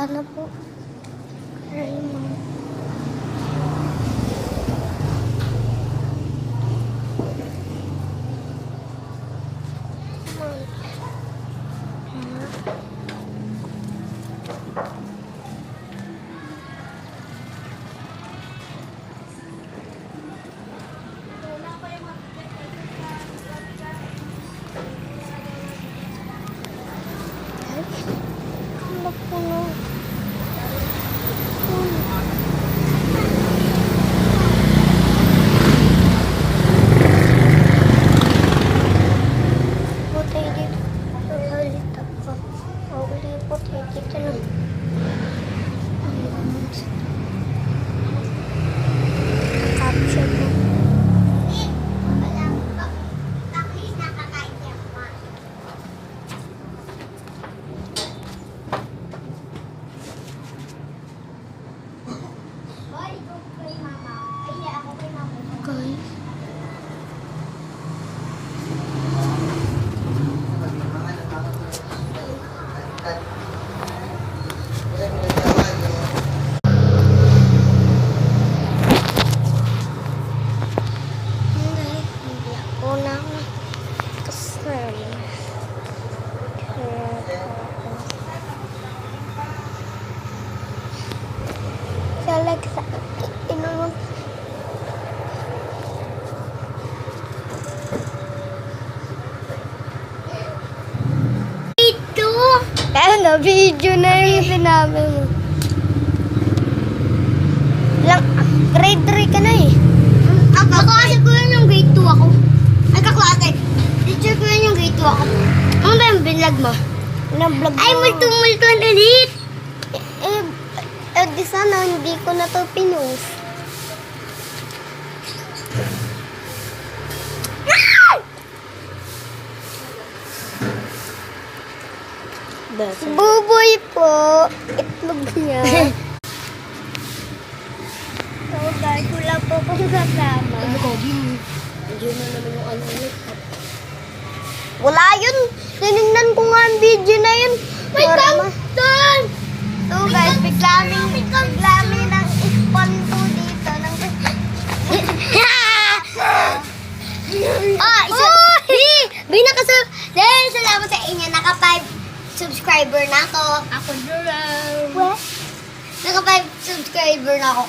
Wala na po. Ayun. Alexa, inunod. Ito! Kaya na, video na yung sinabi mo. Grade 3 ka na eh. Ako kasi ko yun yung grade 2 ako. Ay, kaklase. Teacher ko yun yung grade 2 ako. Ano ba yung vlog mo? Na-vlog mo? Ay, multo-multo na ulit. Di sana, hindi ko na to pinost. Buboy po. Itlog niya. So guys, wala po kong kasama. Ano ko, Diyan na naman yung ano ulit. Wala yun. Tinignan ko nga ang video na yun. May kamtan! So guys, bigla may nang spawn po dito. Dahil salamat sa inyo, naka 5 subscriber na ako. Ako, Duraw. Naka 5 subscriber na ako.